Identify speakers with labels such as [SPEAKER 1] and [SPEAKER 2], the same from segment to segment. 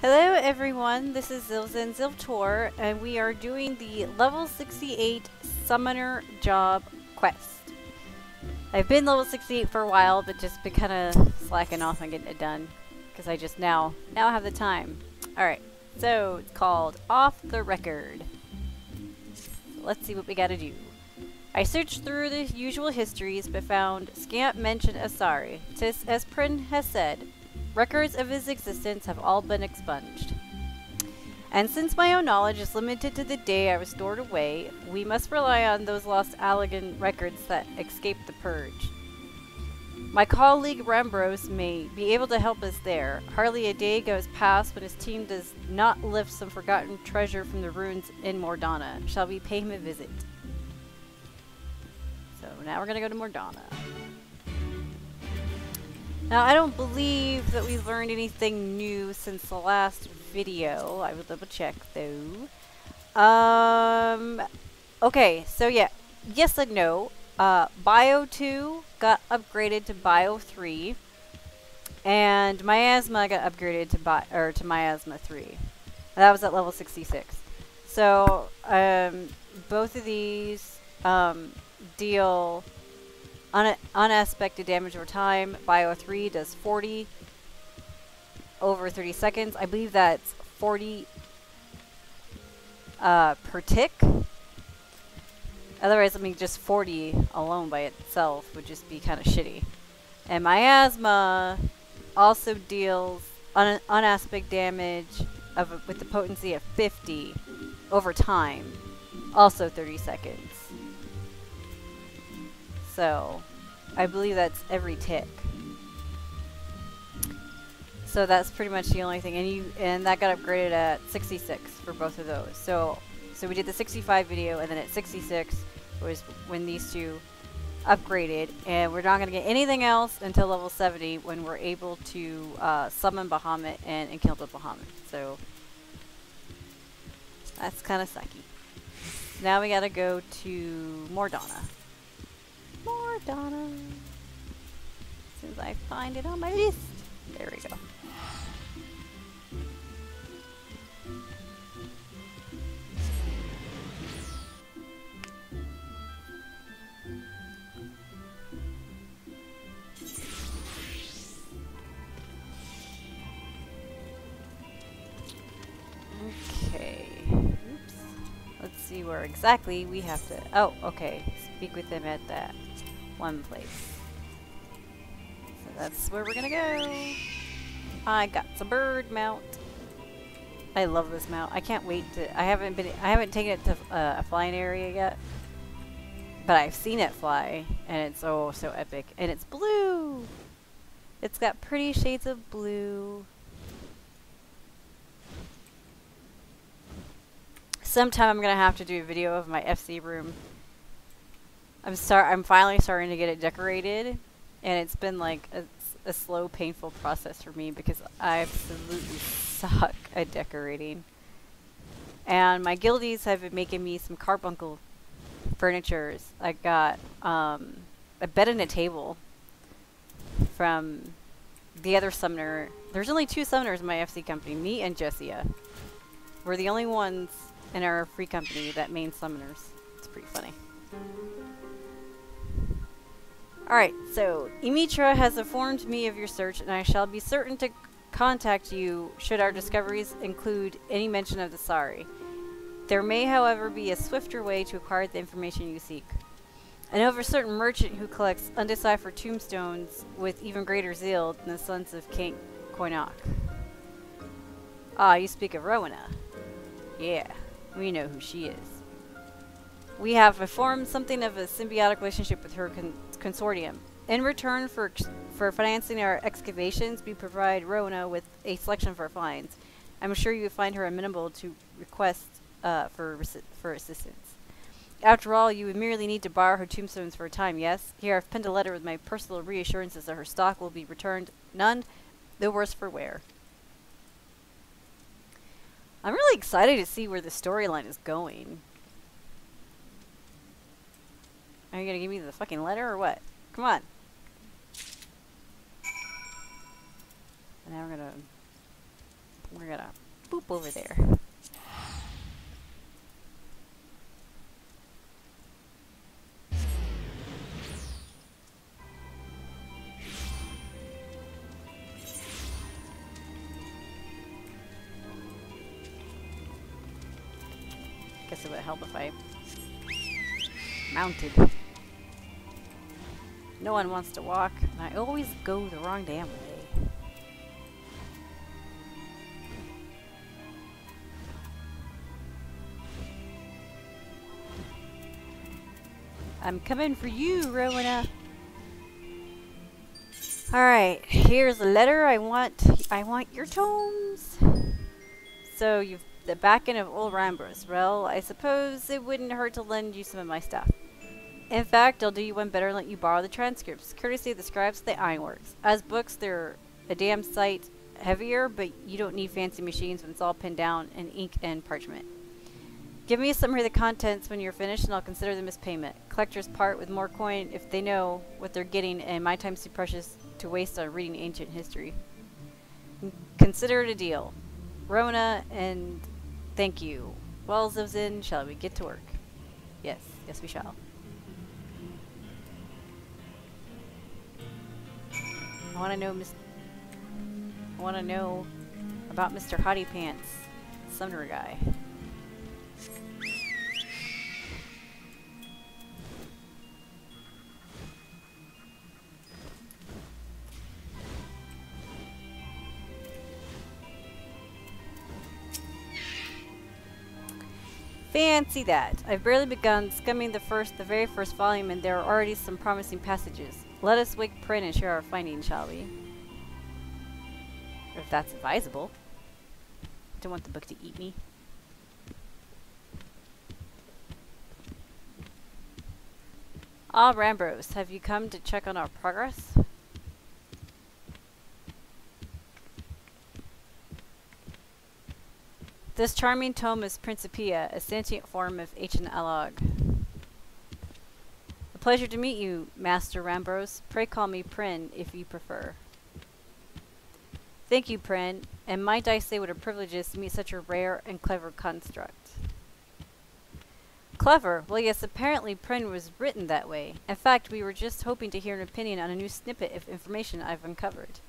[SPEAKER 1] Hello everyone, this is ZilvzyneZilvtor, and we are doing the level 68 Summoner Job quest. I've been level 68 for a while, but just been kind of slacking off on getting it done, because I just now have the time. Alright, so it's called Off the Record. So let's see what we gotta do. I searched through the usual histories, but found scant mention of Asari. Tis as Prin has said, records of his existence have all been expunged. And since my own knowledge is limited to the day I was stored away, we must rely on those lost Allegan records that escaped the purge. My colleague Rambros may be able to help us there. Hardly a day goes past when his team does not lift some forgotten treasure from the ruins in Mordana. Shall we pay him a visit? So now we're gonna go to Mordana. Now, I don't believe that we've learned anything new since the last video. I will double check, though. Okay, so yeah. Yes and no. Bio 2 got upgraded to Bio 3. And Miasma got upgraded to Miasma 3. And that was at level 66. So, both of these, deal unaspected damage over time. Bio 3 does 40 over 30 seconds. I believe that's 40 per tick. Otherwise, I mean, just 40 alone by itself would just be kind of shitty. And Miasma also deals unaspect damage with the potency of 50 over time. Also 30 seconds. So, I believe that's every tick. So that's pretty much the only thing, and that got upgraded at 66 for both of those. So we did the 65 video, and then at 66 was when these two upgraded, and we're not going to get anything else until level 70 when we're able to summon Bahamut and kill the Bahamut. So that's kind of sucky. Now we got to go to Mordana. Mordana. As soon as I find it on my list. There we go. Okay. Oops. Let's see where exactly we have to... Oh, okay. Speak with them at that one place. So that's where we're gonna go. I got the bird mount. I love this mount. I can't wait to... I haven't taken it to a flying area yet. But I've seen it fly. And it's so epic. And it's blue! It's got pretty shades of blue. Sometime I'm gonna have to do a video of my FC room. I'm finally starting to get it decorated, and it's been like a slow, painful process for me because I absolutely suck at decorating. And my guildies have been making me some carbuncle furnitures. I got a bed and a table from the other summoner. There's only 2 summoners in my FC company, me and Jessia. We're the only ones in our free company that main summoners. It's pretty funny. Alright, so Imitra has informed me of your search, and I shall be certain to contact you should our discoveries include any mention of the Sari. There may, however, be a swifter way to acquire the information you seek. I know of a certain merchant who collects undeciphered tombstones with even greater zeal than the sons of King Koinak. Ah, you speak of Rowena. Yeah, we know who she is. We have formed something of a symbiotic relationship with her consortium. In return for financing our excavations, we provide Rowena with a selection of our finds. I'm sure you would find her amenable to requests for assistance. After all, you would merely need to borrow her tombstones for a time, yes? Here, I've penned a letter with my personal reassurances that her stock will be returned none the worse for wear. I'm really excited to see where the storyline is going. Are you gonna give me the fucking letter or what? Come on. And now we're gonna we're gonna boop over there. Guess it would help if I mounted. No one wants to walk, and I always go the wrong damn way. I'm coming for you, Rowena. Alright, here's a letter. I want your tomes. So you've the back end of old Rambros. Well, I suppose it wouldn't hurt to lend you some of my stuff. In fact, I'll do you one better and let you borrow the transcripts, courtesy of the scribes of the Ironworks. As books, they're a damn sight heavier, but you don't need fancy machines when it's all pinned down in ink and parchment. Give me a summary of the contents when you're finished, and I'll consider them as payment. Collectors part with more coin if they know what they're getting, and my time's too precious to waste on reading ancient history. Consider it a deal. Rona, and thank you. Well, Zilvzyn, shall we get to work? Yes, yes we shall. I want to know about Mr. Hottie Pants, summoner guy. Fancy that. I've barely begun skimming the very first volume, and there are already some promising passages. Let us wake Prin and share our findings, shall we? If that's advisable. I don't want the book to eat me. Ah, Rambros, have you come to check on our progress? This charming tome is Principia, a sentient form of ancient Alog. A pleasure to meet you, Master Rambros. Pray call me Prin, if you prefer. Thank you, Prin, and might I say what a privilege it is to meet such a rare and clever construct. Clever? Well, yes, apparently Prin was written that way. In fact, we were just hoping to hear an opinion on a new snippet of information I've uncovered.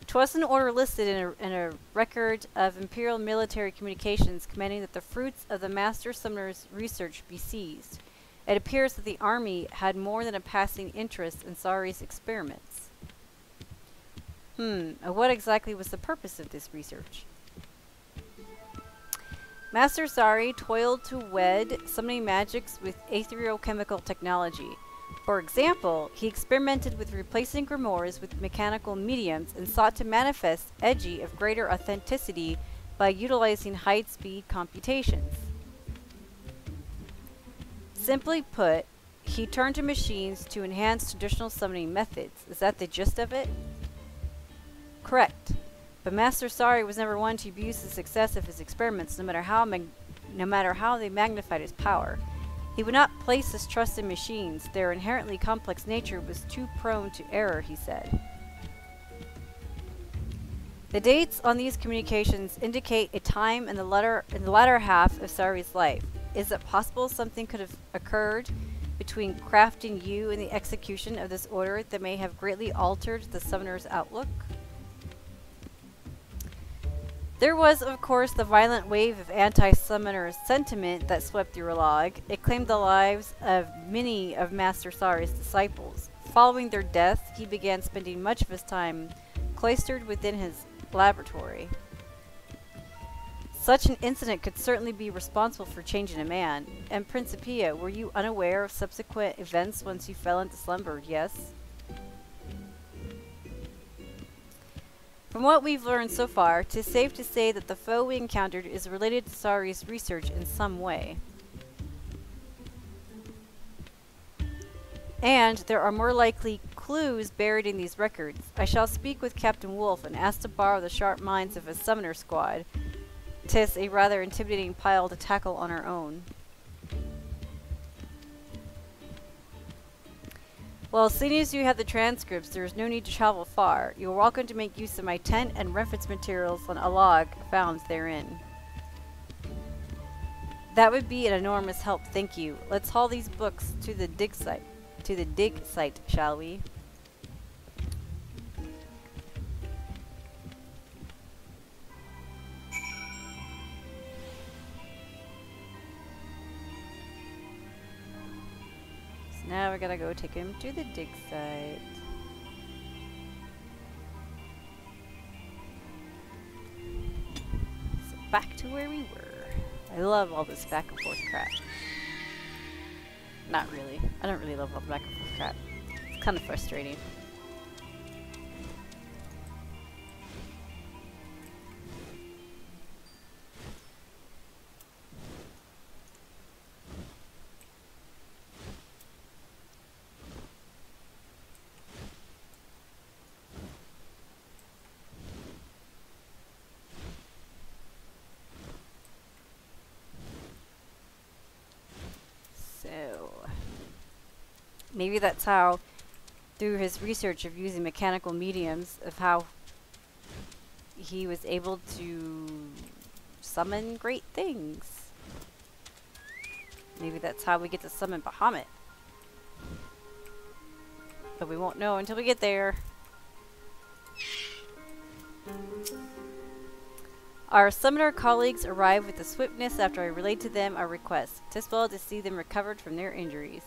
[SPEAKER 1] 'Twas an order listed in a record of Imperial military communications commanding that the fruits of the Master Summoner's research be seized. It appears that the army had more than a passing interest in Sari's experiments. What exactly was the purpose of this research? Master Sari toiled to wed summoning magics with ethereal-chemical technology. For example, he experimented with replacing grimoires with mechanical mediums and sought to manifest Edgy of greater authenticity by utilizing high-speed computations. Simply put, he turned to machines to enhance traditional summoning methods. Is that the gist of it? Correct. But Master Sari was never one to abuse the success of his experiments, no matter how they magnified his power. He would not place his trust in machines. Their inherently complex nature was too prone to error, he said. The dates on these communications indicate a time in the latter half of Sari's life. Is it possible something could have occurred between crafting you and the execution of this order that may have greatly altered the summoner's outlook? There was, of course, the violent wave of anti-summoner sentiment that swept through Alog. It claimed the lives of many of Master Sari's disciples. Following their death, he began spending much of his time cloistered within his laboratory. Such an incident could certainly be responsible for changing a man. And Principia, were you unaware of subsequent events once you fell into slumber? Yes? From what we've learned so far, 'tis safe to say that the foe we encountered is related to Sari's research in some way. And there are more likely clues buried in these records. I shall speak with Captain Wolf and ask to borrow the sharp minds of a summoner squad. 'Tis a rather intimidating pile to tackle on our own. Well, seeing as you have the transcripts, there is no need to travel far. You are welcome to make use of my tent and reference materials on a log found therein. That would be an enormous help, thank you. Let's haul these books to the dig site. Shall we? So now we gotta go take him to the dig site. So back to where we were. I love all this back and forth crap. Not really. I don't really love all the back and forth crap. It's kind of frustrating. Maybe that's how, through his research of using mechanical mediums, of how he was able to summon great things. Maybe that's how we get to summon Bahamut. But we won't know until we get there. Our summoner colleagues arrived with the swiftness after I relayed to them our request. 'Tis well to see them recovered from their injuries.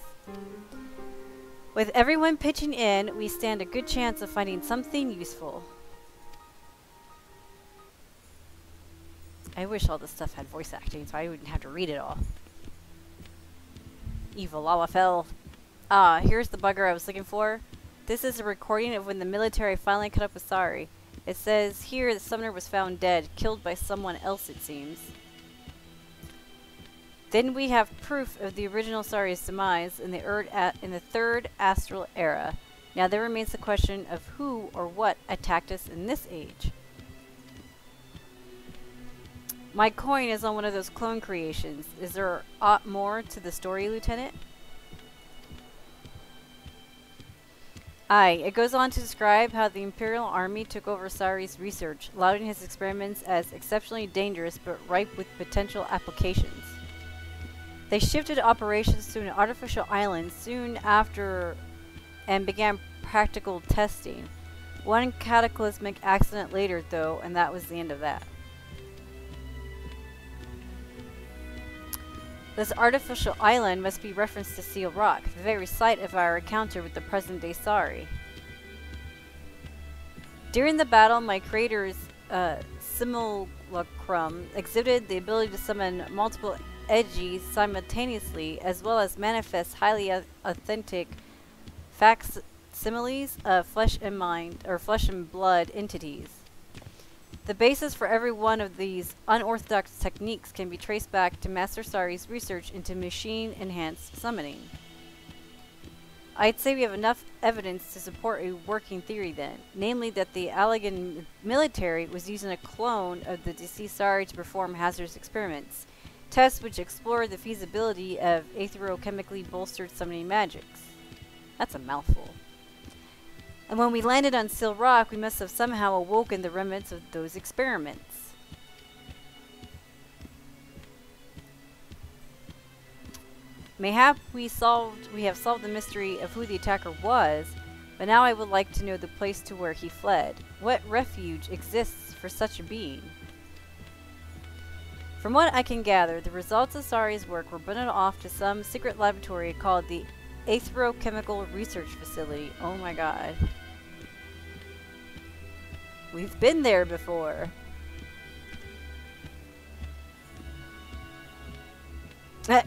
[SPEAKER 1] With everyone pitching in, we stand a good chance of finding something useful. I wish all this stuff had voice acting so I wouldn't have to read it all. Evil Lalafell. Ah, here's the bugger I was looking for. This is a recording of when the military finally caught up with Sari. It says here the summoner was found dead, killed by someone else it seems. Then we have proof of the original Sari's demise in the third astral era. Now there remains the question of who or what attacked us in this age. My coin is on one of those clone creations. Is there aught more to the story, Lieutenant? Aye, it goes on to describe how the Imperial Army took over Sari's research, lauding his experiments as exceptionally dangerous but ripe with potential applications. They shifted operations to an artificial island soon after and began practical testing. One cataclysmic accident later, though, and that was the end of that. This artificial island must be referenced to Seal Rock, the very site of our encounter with the present-day Sari. During the battle, my creator's simulacrum exhibited the ability to summon multiple edgies simultaneously, as well as manifest highly authentic facsimiles of flesh and blood entities. The basis for every one of these unorthodox techniques can be traced back to Master Sari's research into machine-enhanced summoning. I'd say we have enough evidence to support a working theory then, namely that the Allagan military was using a clone of the deceased Sari to perform hazardous experiments, tests which explored the feasibility of aetherochemically bolstered summoning magics. That's a mouthful. And when we landed on Seal Rock, we must have somehow awoken the remnants of those experiments. Mayhap we have solved the mystery of who the attacker was, but now I would like to know the place to where he fled. What refuge exists for such a being? From what I can gather, the results of Sari's work were bundled off to some secret laboratory called the Aetherochemical Research Facility. Oh my god. We've been there before.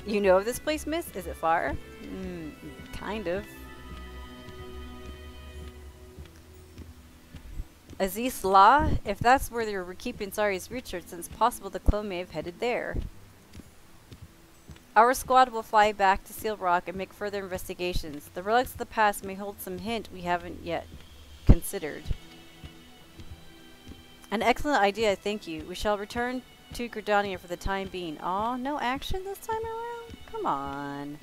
[SPEAKER 1] You know of this place, miss? Is it far? Kind of. Aziz La? If that's where they were keeping Sari's research, then it's possible the clone may have headed there. Our squad will fly back to Seal Rock and make further investigations. The relics of the past may hold some hint we haven't yet considered. An excellent idea, thank you. We shall return to Gridania for the time being. Aw, no action this time around? Come on.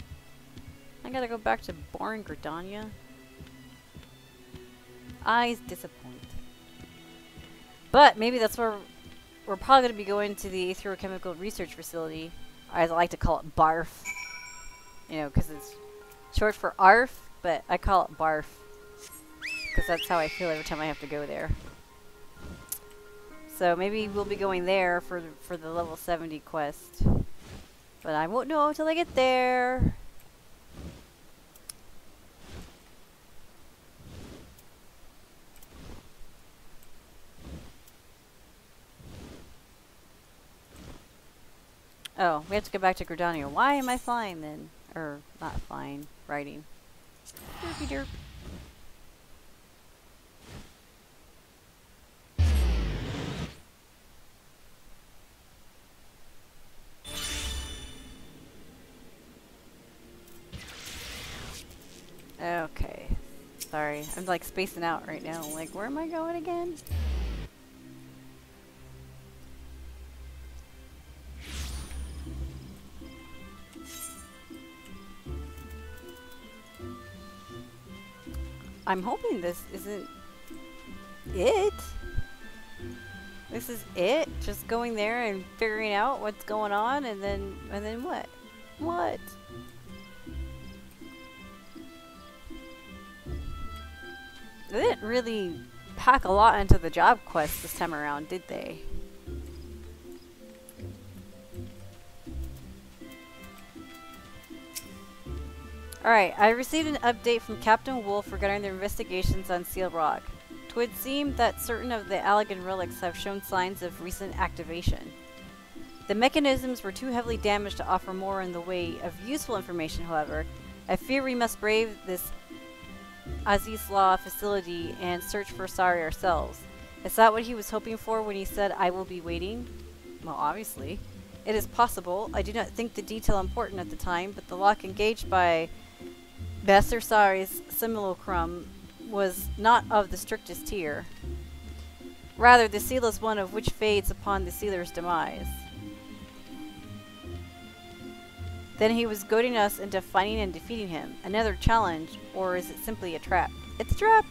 [SPEAKER 1] I gotta go back to boring Gridania. eyes disappoint. But maybe that's where we're probably going to be going to the Aetherochemical Research Facility. I like to call it BARF. You know, because it's short for ARF, but I call it BARF. Because that's how I feel every time I have to go there. So maybe we'll be going there for the level 70 quest. But I won't know until I get there. Oh, we have to go back to Gridania. Why am I flying then? Or, not flying, riding. Derpy derp. Okay. Sorry. I'm like spacing out right now. Like, where am I going again? I'm hoping this isn't it. This is it? Just going there and figuring out what's going on and then what? What? They didn't really pack a lot into the job quest this time around, did they? Alright, I received an update from Captain Wolf regarding their investigations on Seal Rock. It would seem that certain of the Allagan relics have shown signs of recent activation. The mechanisms were too heavily damaged to offer more in the way of useful information, however. I fear we must brave this Azislaw facility and search for Sari ourselves. Is that what he was hoping for when he said, "I will be waiting"? Well, obviously. It is possible. I do not think the detail important at the time, but the lock engaged by Besser Sari's simulacrum was not of the strictest tier. Rather, the seal is one of which fades upon the sealer's demise. Then he was goading us into finding and defeating him. Another challenge, or is it simply a trap? It's a trap!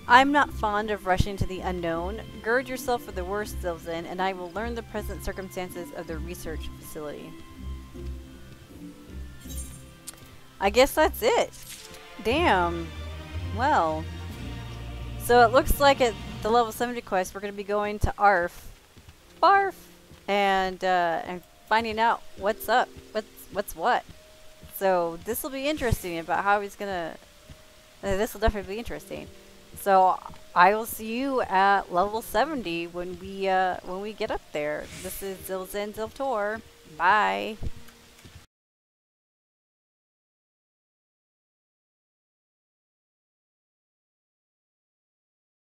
[SPEAKER 1] I'm not fond of rushing to the unknown. Gird yourself for the worst, Zilvzyn, and I will learn the present circumstances of the research facility. I guess that's it. Damn. Well. So it looks like at the level 70 quest, we're going to be going to ARF. BARF! And finding out what's up. What's what. So this will be interesting about how he's going to... this will definitely be interesting. So I will see you at level 70 when we get up there. This is ZilvzyneZilvtor. Bye.